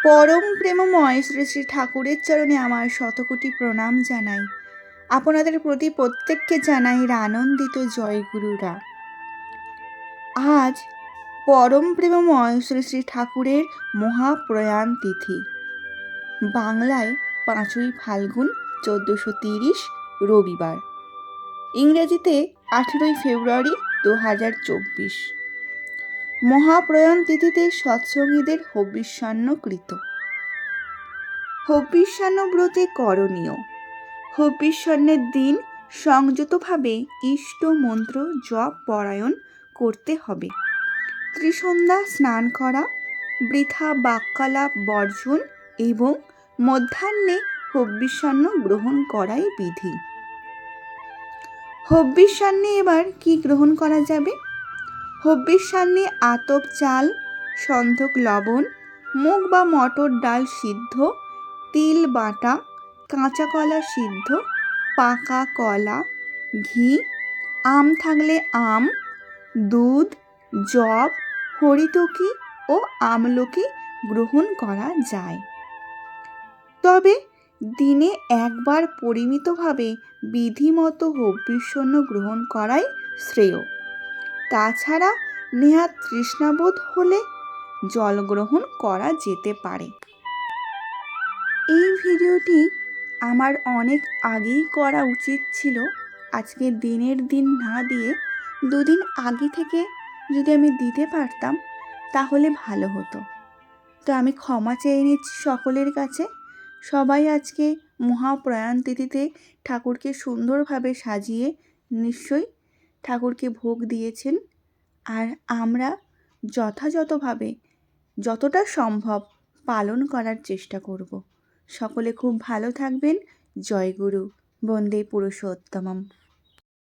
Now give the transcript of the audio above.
পরম প্রেমময় শ্রী শ্রী ঠাকুরের চরণে আমার শতকোটি প্রণাম জানাই। আপনাদের প্রতি প্রত্যেককে জানাই আনন্দিত জয়গুরুরা। আজ পরম প্রেমময় শ্রী শ্রী ঠাকুরের মহাপ্রয়াণ তিথি। বাংলায় 5ই ফাল্গুন 1430 রবিবার, ইংরেজিতে 18ই ফেব্রুয়ারি 2024। মহাপ্রয়াণ তিথিতে সৎসঙ্গীদের হবিষ্যান্নকৃত। হবিষ্যান্ন ব্রতে করণীয়। হবিষ্যান্নের দিন সংযতভাবে ইষ্ট মন্ত্র জপ পরায়ণ করতে হবে। ত্রিসন্ধ্যা স্নান করা, বৃথা বাক্যালাপ বর্জন এবং মধ্যাহ্নে হবিষ্যান্ন গ্রহণ করাই বিধি। হবিষ্যান্নে এবার কি গ্রহণ করা যাবে? হবিষ্যান্নে আতপ চাল, সন্ধক লবণ, মুগ বা মটর ডাল সিদ্ধ, তিল বাটা, কাঁচা কলা সিদ্ধ, পাকা কলা, ঘি, আম থাকলে আম, দুধ, জব, হরিতকি ও আমলকি গ্রহণ করা যায়। তবে দিনে একবার পরিমিতভাবে বিধিমতো হবিষ্যান্ন গ্রহণ করাই শ্রেয়। তাছাড়া নেহাত তৃষ্ণাবোধ হলে জল গ্রহণ করা যেতে পারে। এই ভিডিওটি আমার অনেক আগেই করা উচিত ছিল। আজকে দিনের দিন না দিয়ে 2 দিন আগে থেকে যদি আমি দিতে পারতাম তাহলে ভালো হতো। তো আমি ক্ষমা চেয়ে নিচ্ছি সকলের কাছে। সবাই আজকে মহাপ্রয়াণ তিথিতে ঠাকুরকে সুন্দরভাবে সাজিয়ে নিশ্চয়ই ঠাকুরকে ভোগ দিয়েছেন। আর আমরা যথাযথভাবে যতটা সম্ভব পালন করার চেষ্টা করব। সকলে খুব ভালো থাকবেন। জয় গুরু। বন্দে পুরুষোত্তমম।